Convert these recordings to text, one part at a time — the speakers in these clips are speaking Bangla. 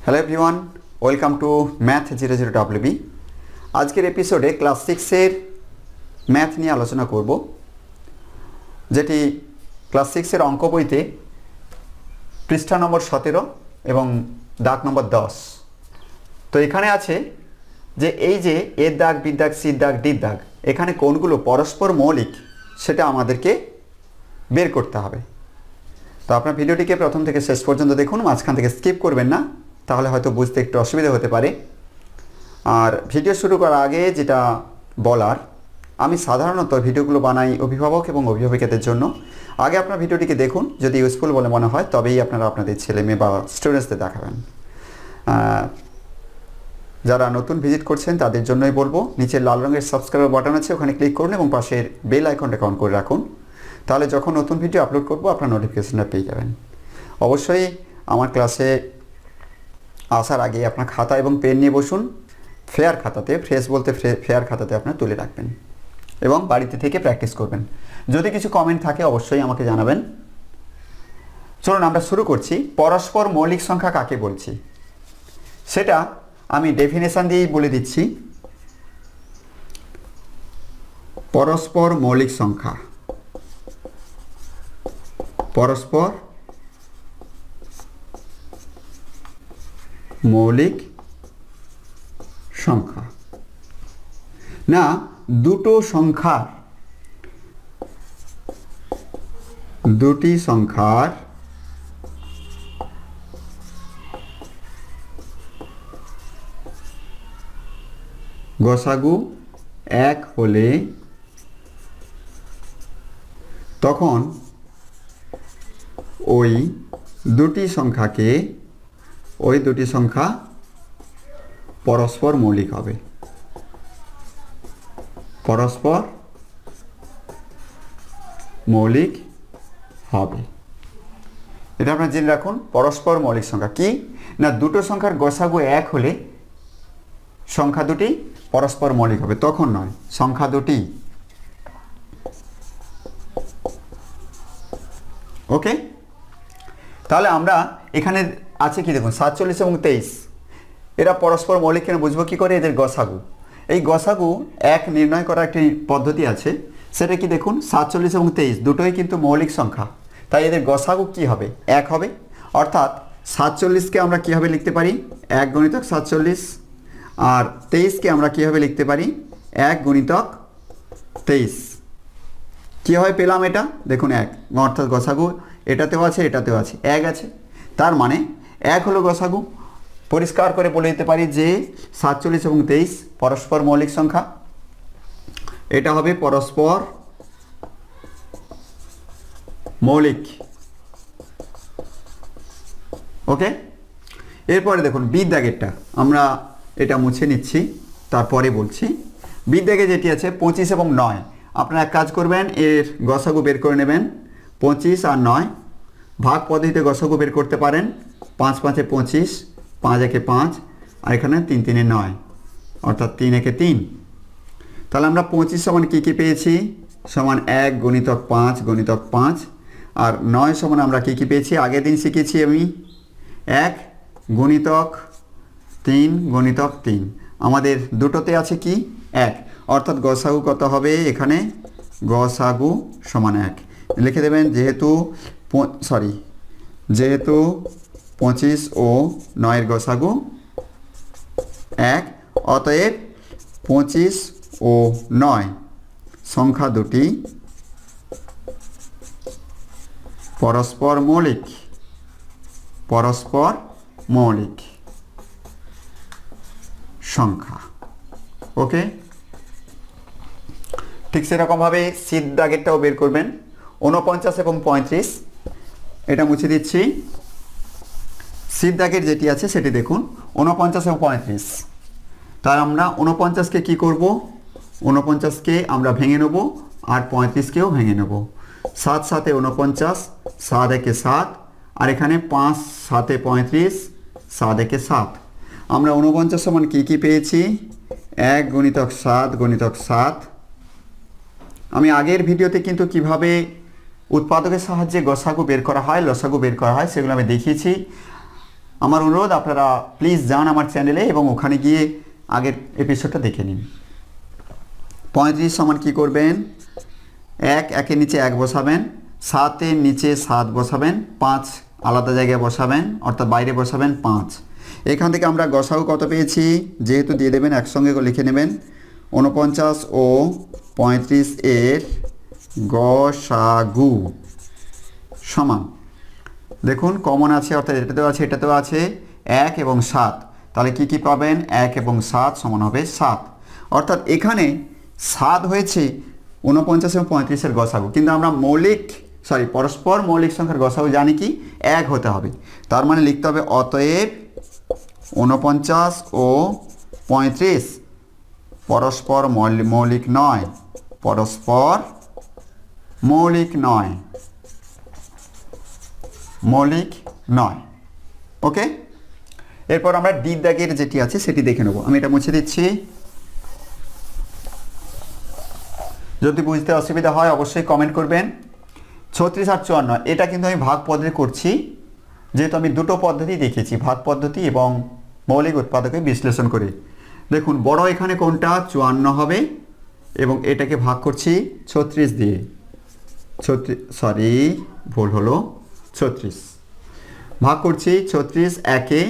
Hello everyone, welcome to Math00wb। আজকের এপিসোডে ক্লাস 6 এর ম্যাথ নিয়ে আলোচনা করব, যেটি ক্লাস 6 এর অঙ্ক বইতে পৃষ্ঠা নম্বর 17 এবং দাগ নম্বর 10। তো এখানে আছে যে এই যে এর দাগ, বির দাগ, সির দাগ, ডির দাগ, এখানে কোনগুলো পরস্পর মৌলিক সেটা আমাদেরকে বের করতে হবে। তো আপনার ভিডিওটিকে প্রথম থেকে শেষ পর্যন্ত দেখুন, মাঝখান থেকে স্কিপ করবেন না, তাহলে হয়তো বুঝতে একটু অসুবিধা হতে পারে। আর ভিডিও শুরু করার আগে যেটা বলার, আমি সাধারণত ভিডিওগুলো বানাই অভিভাবক এবং অভিভাবিকাদের জন্য। আগে আপনার ভিডিওটিকে দেখুন, যদি ইউজফুল বলে মনে হয় তবেই আপনারা আপনাদের ছেলে মেয়ে বা স্টুডেন্টসদের দেখাবেন। যারা নতুন ভিজিট করছেন তাদের জন্যই বলবো, নিচে লাল রঙের সাবস্ক্রাইব বাটন আছে, ওখানে ক্লিক করুন এবং পাশের বেল আইকনটা অন করে রাখুন। তাহলে যখন নতুন ভিডিও আপলোড করবো আপনার নোটিফিকেশনটা পেয়ে যাবেন। অবশ্যই আমার ক্লাসে আসার আগে আপনার খাতা এবং পেন নিয়ে বসুন। ফেয়ার খাতাতে, ফ্রেশ বলতে ফেয়ার খাতাতে আপনার তুলে রাখবেন এবং বাড়িতে থেকে প্র্যাকটিস করবেন। যদি কিছু কমেন্ট থাকে অবশ্যই আমাকে জানাবেন। চলুন আমরা শুরু করছি। পরস্পর মৌলিক সংখ্যা কাকে বলছি সেটা আমি ডেফিনেশন দিয়েই বলে দিচ্ছি। পরস্পর মৌলিক সংখ্যা, পরস্পর মৌলিক সংখ্যা না দুটি সংখ্যার গসাগু এক হলে তখন ওই দুটি সংখ্যা পরস্পর মৌলিক হবে। পরস্পর মৌলিক হবে, এটা আপনারা জেনে রাখুন। পরস্পর মৌলিক সংখ্যা কি না, দুটো সংখ্যার গসাগু এক হলে সংখ্যা দুটি পরস্পর মৌলিক হবে, তখন নয়, সংখ্যা দুটি। ওকে, তাহলে আমরা এখানে আছে কি দেখুন, 47 এবং 23 এরা পরস্পর মৌলিক কেন বুঝবো কি করে? এদের গসাগু, এই গসাগু এক নির্ণয় করার একটি পদ্ধতি আছে, সেটা কি দেখুন, 47 এবং 23 দুটোই কিন্তু মৌলিক সংখ্যা, তাই এদের গসাগু কি হবে? এক হবে। অর্থাৎ 47কে আমরা কীভাবে লিখতে পারি? 1 গুণিতক 47, আর 23কে আমরা কীভাবে লিখতে পারি? 1 গুণিতক 23। কীভাবে পেলাম এটা? দেখুন 1, অর্থাৎ গসাগু এটাতেও আছে এটাতেও আছে, 1 আছে, তার মানে 1 হলো গসাগু। পরিষ্কার করে বলে দিতে পারি যে 47 এবং 23 পরস্পর মৌলিক সংখ্যা, এটা হবে পরস্পর মৌলিক। ওকে, এরপরে দেখুন বির দাগেরটা, আমরা এটা মুছে নিচ্ছি তারপরে বলছি। বির দাগে যেটি আছে 25 এবং 9, আপনারা এক কাজ করবেন, এর গসাগু বের করে নেবেন। 25 আর 9 ভাগ পদ্ধতিতে গসাগু বের করতে পারেন। 5 5 25, 5 1 5, আর এখানে 3 3 9, অর্থাৎ 3 1 3। তাহলে আমরা 25 সমান কী পেয়েছি? সমান 1 গুণিতক 5 গুণিতক 5, আর 9 সমান আমরা কী পেয়েছি? আগের দিন শিখেছি আমি, 1 গুণিতক 3 গুণিতক 3। আমাদের দুটোতে আছে কি? 1, অর্থাৎ গসাগু কত হবে? এখানে গসাগু সমান 1 লিখে দেবেন। যেহেতু 25 ও 9 গসাগু 1, অতএব 25 ও 9 সংখ্যা দুটি পরস্পর মৌলিক, পরস্পর মৌলিক সংখ্যা। ওকে, ঠিক সেরকমভাবে সির দাগেরটাও বের করবেন। 49 এবং 35, এটা মুছে দিচ্ছি। সির দাগের যেটি আছে সেটি দেখুন, 49 এবং 35। তার আমরা 49কে কি করব? 49কে আমরা ভেঙে নেব, আর 35কেও ভেঙে নেব। 7 7 49, 7 1 7, আর এখানে 5 7 35, 7 1 7। আমরা 49 সমান কী পেয়েছি? 1 গুণিতক 7 গুণিতক 7। আমি আগের ভিডিওতে কিন্তু কিভাবে উৎপাদকের সাহায্যে গসাগু বের করা হয়, লসাগু বের করা হয় সেগুলো আমি দেখিয়েছি। আমার অনুরোধ আপনারা প্লিজ যান আমার চ্যানেলে এবং ওখানে গিয়ে আগের এপিসোডটা দেখে নিন। 35 সমান কী করবেন, 1 একের নিচে 1 বসাবেন, 7-এর নিচে 7 বসাবেন, 5 আলাদা জায়গায় বসাবেন অর্থাৎ বাইরে বসাবেন 5। এখান থেকে আমরা গসাগু কত পেয়েছি, যেহেতু দিয়ে দেবেন একসঙ্গে লিখে নেবেন 49 ও 35 এর গসাগু সমান, দেখুন কমন আছে অর্থাৎ এটাতেও আছে 1 এবং 7, তাহলে কি কি পাবেন, 1 এবং 7 সমান হবে 7। অর্থাৎ এখানে 7 হয়েছে 49 এবং 35 এর গসাগু, কিন্তু আমরা পরস্পর মৌলিক সংখ্যার গসাগু জানি কি 1 হতে হবে। তার মানে লিখতে হবে অতএব 49 ও 35 পরস্পর মৌলিক নয়, পরস্পর মৌলিক নয়, মৌলিক নয়। ওকে, এরপর আমরা ডি দাগের যেটি আছে সেটি দেখে নেব। আমি এটা মুছে দিচ্ছি। যদি বুঝতে অসুবিধা হয় অবশ্যই কমেন্ট করবেন। 36 আর 54 এটা কিন্তু আমি ভাগ পদ্ধতি করছি, যেহেতু আমি দুটো পদ্ধতি দেখিয়েছি, ভাগ পদ্ধতি এবং মৌলিক উৎপাদকে বিশ্লেষণ করে। দেখুন বড় এখানে কোনটা 54 হবে এবং এটাকে ভাগ করছি 36 দিয়ে, 36 ভাগ করছি 36 একে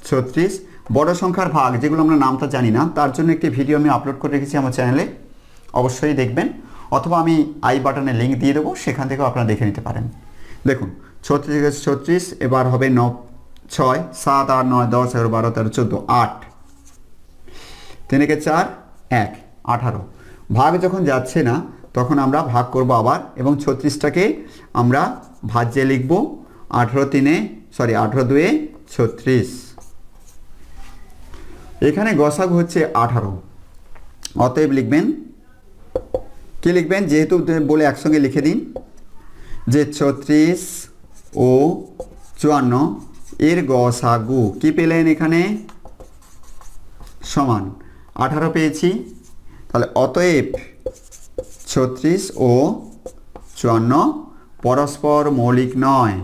36। বড় সংখ্যার ভাগ যেগুলো আমরা নামটা জানি না তার জন্য একটি ভিডিও আমি আপলোড করে রেখেছি আমার চ্যানেলে, অবশ্যই দেখবেন, অথবা আমি আই বাটনে লিঙ্ক দিয়ে দেবো, সেখান থেকেও আপনারা দেখে নিতে পারেন। দেখুন 36 এবার হবে 9 6 7 8 9 10 11 12 13 14 8, 3 একে 4 1 18। ভাগ যখন যাচ্ছে না তখন আমরা ভাগ করব আবার এবং 36টাকে আমরা ভাজ্যে লিখব 18 2 36। এখানে গসাগু হচ্ছে 18, অতএব লিখবেন কি লিখবেন, যেহেতু বলে একসঙ্গে লিখে দিন যে 36 ও 54 এর গসাগু কি পেলেন, এখানে সমান 18 পেয়েছি। তাহলে অতএব 36 ও 54 পরস্পর মৌলিক নয়,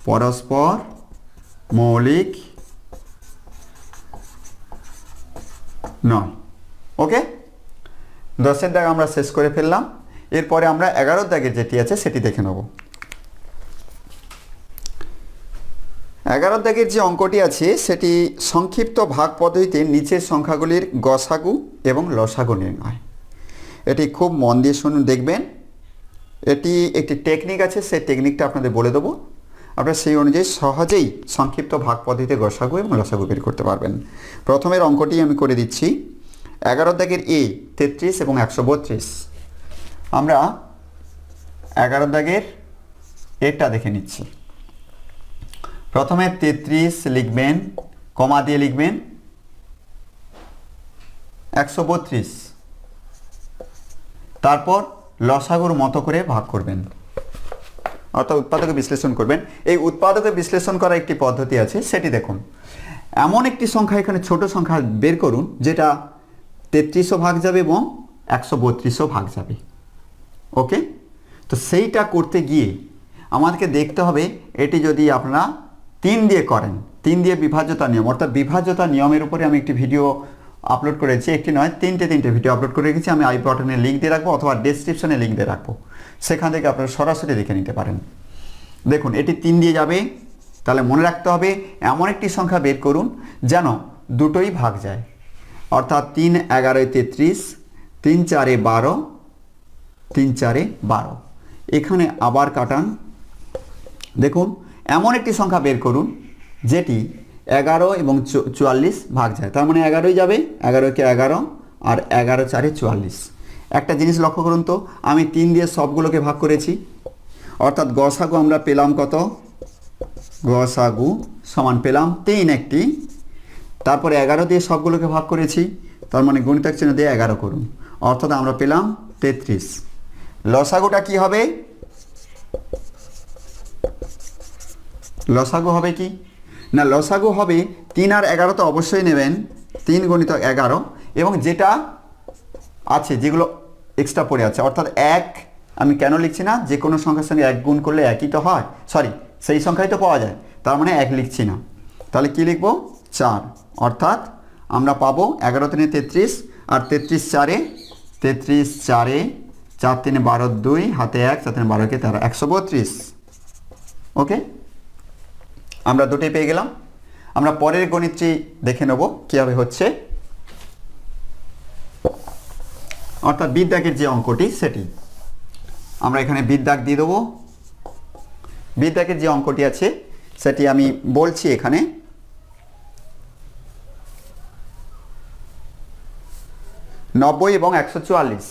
পরস্পর মৌলিক নয়। ওকে, 10-এর দাগ আমরা শেষ করে ফেললাম। এরপরে আমরা 11 দাগের যেটি আছে সেটি দেখে নেব। 11 দাগের যে অঙ্কটি আছে সেটি সংক্ষিপ্ত ভাগ পদ্ধতিতে নিচের সংখ্যাগুলির গসাগু এবং লসাগু নির্ণয়। এটি খুব মন দিয়ে শুনুন, দেখবেন এটি একটি টেকনিক আছে, সেই টেকনিকটা আপনাদের বলে দেবো, আপনারা সেই অনুযায়ী সহজেই সংক্ষিপ্ত ভাগ পদ্ধতিতে গসাগু এবং লসাগু বের করতে পারবেন। প্রথমের অঙ্কটি আমি করে দিচ্ছি। 11 দাগের এ 33 এবং 132। আমরা 11 দাগের এটা দেখে নিচ্ছি। প্রথমে 33 লিখবেন, কমা দিয়ে লিখবেন 132, তারপর লসাগুর মতো করে ভাগ করবেন অর্থাৎ উৎপাদকে বিশ্লেষণ করবেন। এই উৎপাদকে বিশ্লেষণ করার একটি পদ্ধতি আছে, সেটি দেখুন। এমন একটি সংখ্যা এখানে ছোট সংখ্যা বের করুন যেটা 33ও ভাগ যাবে এবং 132ও ভাগ যাবে। ওকে, তো সেইটা করতে গিয়ে আমাদেরকে দেখতে হবে এটি যদি আপনারা 3 দিয়ে করেন, 3 দিয়ে বিভাজ্যতা নিয়ম অর্থাৎ বিভাজ্যতা নিয়মের উপরে আমি একটি ভিডিও আপলোড করেছি, একটি নয় তিনটে ভিডিও আপলোড করে রেখেছি। আমি আই বাটনে লিঙ্ক দিয়ে রাখবো অথবা ডেসক্রিপশনে লিঙ্ক দিয়ে রাখবো, সেখান থেকে আপনারা সরাসরি দেখে নিতে পারেন। দেখুন এটি 3 দিয়ে যাবে, তাহলে মনে রাখতে হবে এমন একটি সংখ্যা বের করুন যেন দুটোই ভাগ যায়, অর্থাৎ 3 11 33, 3 4 12, 3 4 12। এখানে আবার কাটান। দেখুন এমন একটি সংখ্যা বের করুন যেটি 11 এবং 44 ভাগ যায়, তার মানে 11ই যাবে, 11 কে 11 আর 11 4 44। একটা জিনিস লক্ষ্য করুন তো, আমি 3 দিয়ে সবগুলোকে ভাগ করেছি, অর্থাৎ গসাগু আমরা পেলাম কত, গসাগু সমান পেলাম 3 একটি, তারপরে 11 দিয়ে সবগুলোকে ভাগ করেছি, তার মানে গুণিতক চিহ্ন দিয়ে 11 করুন, অর্থাৎ আমরা পেলাম 33। লসাগুটা কি হবে, লসাগু হবে কি না, লসাগু হবে 3 আর 11 তো অবশ্যই নেবেন, 3 গুণিতক 11 এবং যেটা আছে যেগুলো এক্সট্রা পড়ে আছে, অর্থাৎ 1 আমি কেন লিখছি না, যে কোনো সংখ্যার সঙ্গে 1 গুণ করলে একই তো হয়, সেই সংখ্যাই তো পাওয়া যায়, তার মানে 1 লিখছি না, তাহলে কি লিখব 4, অর্থাৎ আমরা পাবো 11 3 33 আর 33 4 4 3 12 2 হাতে 1 7 3 12 কে 13 132। ওকে, আমরা দুটোই পেয়ে গেলাম। আমরা পরের গণিতটি দেখে নেব কীভাবে হচ্ছে, অর্থাৎ বিদ্যাগের যে অঙ্কটি সেটি আমরা এখানে বিদ্যাগ দিয়ে দেবো। বিদ্যাগের যে অঙ্কটি আছে সেটি আমি বলছি এখানে। নব্বই এবং 144,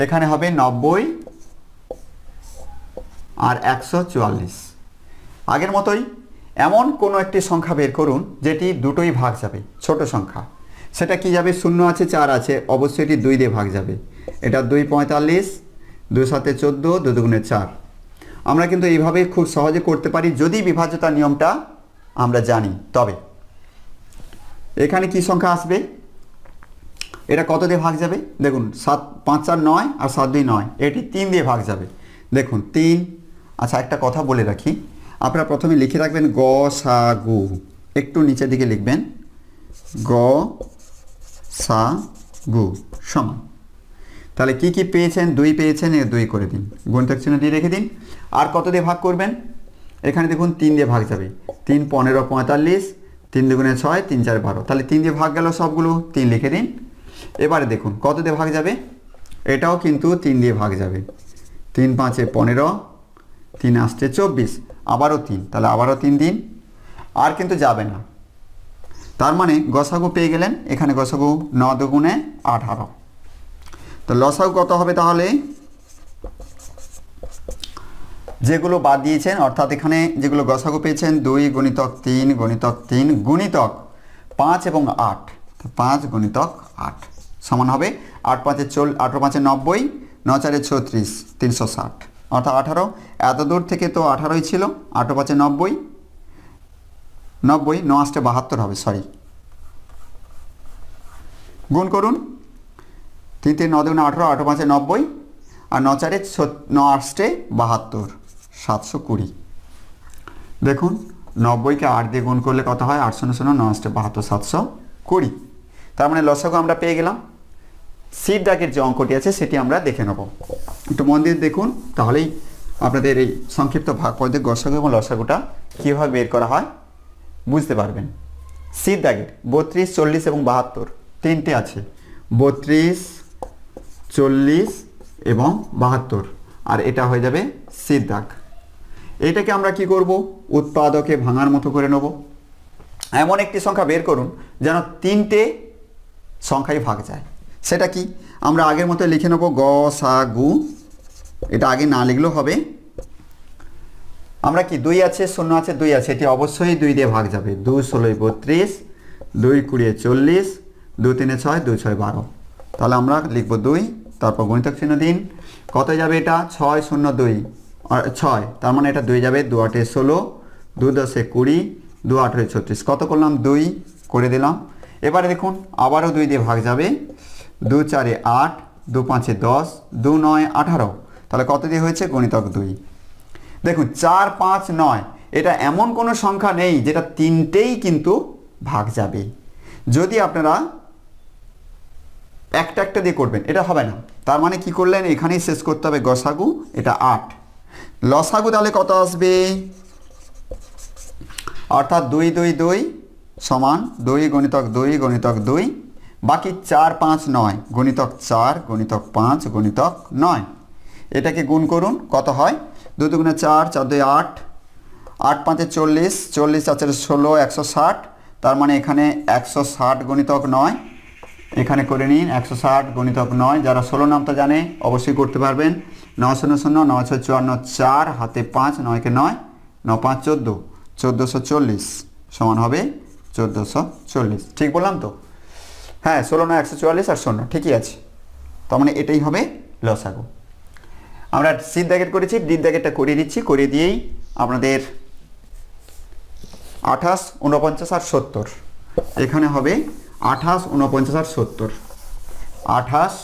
এখানে হবে 90 আর 144। আগের মতোই এমন কোনো একটি সংখ্যা বের করুন যেটি দুটোই ভাগ যাবে, ছোট সংখ্যা। সেটা কি যাবে? 0 আছে 4 আছে, অবশ্যই এটি 2 দিয়ে ভাগ যাবে। এটা 2 45, 2 7 14, 2 2 4। আমরা কিন্তু এইভাবে খুব সহজে করতে পারি যদি বিভাজ্যতার নিয়মটা আমরা জানি। তবে এখানে কি সংখ্যা আসবে? এটা কত দিয়ে ভাগ যাবে? দেখুন 7 5 4 9 আর 7 2 9, এটি 3 দিয়ে ভাগ যাবে। দেখুন 3। আচ্ছা, একটা কথা বলে রাখি, আপনারা প্রথমে লিখে রাখবেন গ সা গু, একটু নিচের দিকে লিখবেন গ সা গু সমান। তাহলে কি কি পেয়েছেন? 2 পেয়েছেন, 2 করে দিন, গুণিতক চিহ্ন দিয়ে রেখে দিন। আর কত দিয়ে ভাগ করবেন? এখানে দেখুন 3 দিয়ে ভাগ যাবে। 3 15 45, 3 2 6, 3 4 12, তাহলে 3 দিয়ে ভাগ গেল সবগুলো, 3 লিখে দিন। এবারে দেখুন কত দিয়ে ভাগ যাবে? এটাও কিন্তু 3 দিয়ে ভাগ যাবে। 3 5 15, 3 8 24, আবারও 3, তাহলে আবারও 3 দিন। আর কিন্তু যাবে না, তার মানে গসাগু পেয়ে গেলেন। এখানে গসাগু 9 2 18। তো লসাগু কত হবে তাহলে? যেগুলো বাদ দিয়েছেন, অর্থাৎ এখানে যেগুলো গসাগু পেয়েছেন 2 গুণিতক 3 গুণিতক 3 গুণিতক 5 এবং 8, 5 গুণিতক 8 সমান হবে 8 5 18 5 90, 9 4 36, 360, অর্থাৎ 18। এত দূর থেকে তো 18ই ছিল, 8 5 90, 90, 9 8 72 হবে, সরি। গুণ করুন, 3 3 9 2 18, 8 5 90 আর 9 4 9 8 72, 720। দেখুন 90কে 8 দিয়ে গুণ করলে কত হয়? 8 0 0 9 8 72, 720। তার মানে লসাগু আমরা পেয়ে গেলাম। সির দাগের যে অঙ্কটি আছে সেটি আমরা দেখে নেব। একটু মন দিয়ে দেখুন, তাহলেই আপনাদের এই সংক্ষিপ্ত ভাগ পদ্ধতি গসাগু এবং লসাগুটা কীভাবে বের করা হয় বুঝতে পারবেন। সির দাগের 32 40 এবং 72 তিনটে আছে, 32 40 এবং 72, আর এটা হয়ে যাবে সির দাগ। এটাকে আমরা কি করব? উৎপাদকে ভাঙার মতো করে নেব। এমন একটি সংখ্যা বের করুন যেন 3টে সংখ্যায় ভাগ যায়। সেটা কি? আমরা আগের মতো লিখে নেব গ সা গু। এটা আগে না লিখলেও হবে। আমরা কি 2 আছে 0 আছে 2 আছে, এটি অবশ্যই 2 দিয়ে ভাগ যাবে। 2 16 32, 2 20 40, 2 3 6, 2 6 12, তাহলে আমরা লিখব 2, তারপর গুণিতক চিহ্ন দিন। কত যাবে এটা? 6 0 2 6, তার মানে এটা 2 যাবে। 2 8 16, 2 10 20, 2 8 36, কত করলাম? 2 করে দিলাম। এবারে দেখুন আবারও 2 দিয়ে ভাগ যাবে। 2 4 8, 2 5 10, 2 9 18, তাহলে কত দিয়ে হয়েছে? গুণিতক 2। দেখুন 4 5 9, এটা এমন কোনো সংখ্যা নেই যেটা 3টেই কিন্তু ভাগ যাবে। যদি আপনারা একটা একটা দিয়ে করবেন এটা হবে না। তার মানে কি করলেন? এখানেই শেষ করতে হবে গসাগু, এটা 8। লসাগু তাহলে কত আসবে? অর্থাৎ 2 2 2 সমান 2 গুণিতক 2 গুণিতক 2, বাকি 4 5 9 গুণিতক 4 গুণিতক 5 গুণিতক 9। এটাকে গুণ করুন, কত হয়? 2 2 4, 4 2 8, 8 5 40, 40 4 16, 160, তার মানে এখানে 160 গুণিতক 9। এখানে করে নিন 160 গুণিতক 9। যারা 16 নামটা জানে অবশ্যই করতে পারবেন। 9 0 0, 9 6 54, 4 হাতে 5, 9 কে 9, 9 5 14, 1440 সমান হবে 1440। ঠিক বললাম তো? হ্যাঁ, 16 9 144 আর 0, ঠিকই আছে। তার মানে এটাই হবে লসাগু। আমরা সির দাগের করেছি, ডির দাগেরটা করিয়ে দিচ্ছি। করিয়ে দিয়েই আপনাদের 28 49 আর 70, এখানে হবে 28 49 আর 70। 28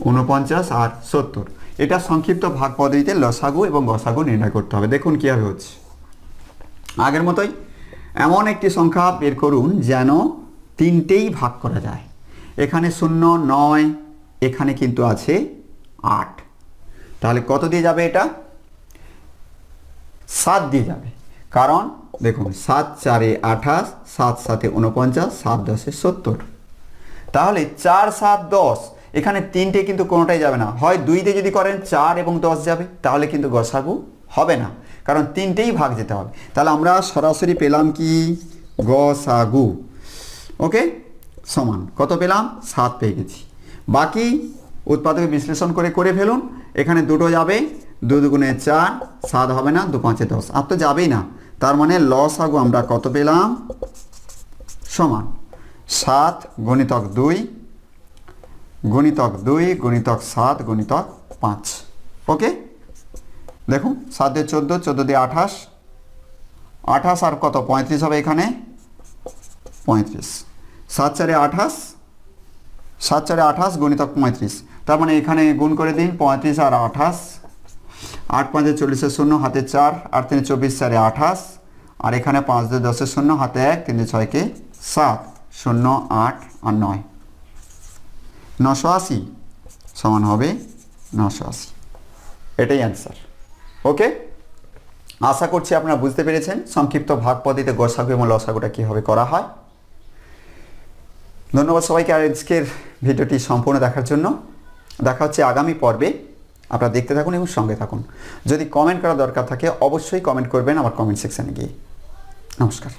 49 আর 70, এটা সংক্ষিপ্ত ভাগ পদ্ধতিতে লসাগু এবং গসাগু নির্ণয় করতে হবে। দেখুন কীভাবে হচ্ছে। আগের মতোই এমন একটি সংখ্যা বের করুন যেন তিনটেই ভাগ করা যায়। এখানে 0, 9, এখানে কিন্তু আছে 8। তাহলে কত দিয়ে যাবে? এটা 7 দিয়ে যাবে। কারণ দেখুন 7 4 28, 7 7 49, 7 10 70। তাহলে 4 7 10, এখানে তিনটে কিন্তু কোনোটাই যাবে না। হয় 2 দিয়ে যদি করেন 4 এবং 10 যাবে, তাহলে কিন্তু গসাগু হবে না, কারণ তিনটেই ভাগ যেতে হবে। তাহলে আমরা সরাসরি পেলাম কি? গসাগু। ওকে, সমান কত পেলাম? 7 পেয়ে গেছি। বাকি উৎপাদকে বিশ্লেষণ করে ফেলুন। এখানে দুটো যাবে, 2 দুগুণে 4, 7 হবে না, 2 5 10, আর তো যাবেই না। তার মানে লসাগু আমরা কত পেলাম? সমান 7 গুণিতক 2 গুণিতক 2 গুণিতক 7 গুণিতক 5। ওকে, দেখুন 7 দিয়ে 14, 14 দিয়ে 28, 28 আর কত 35 হবে এখানে 35। 7 4 28, 7 4 28 গুণিতক 35। তার মানে এখানে গুণ করে দিন 35 আর 28, 8 5 40 0, হাতে 4, 8 3 24, 4 28, আর এখানে 5 2 10 0, হাতে 1, 3 6 কে 7, 0 8 আর 9, 980 সমান হবে 980। এটাই অ্যান্সার। ওকে, আশা করছি আপনারা বুঝতে পেরেছেন সংক্ষিপ্ত ভাগ পদ্ধতিতে গসাগু এবং লসাগুটা কীভাবে করা হয়। ধন্যবাদ সবাইকে আজকের ভিডিওটি সম্পূর্ণ দেখার জন্য। দেখা হচ্ছে আগামী পর্বে। আপনারা দেখতে থাকুন এবং সঙ্গে থাকুন। যদি কমেন্ট করা দরকার থাকে অবশ্যই কমেন্ট করবেন আমার কমেন্ট সেকশানে গিয়ে। নমস্কার।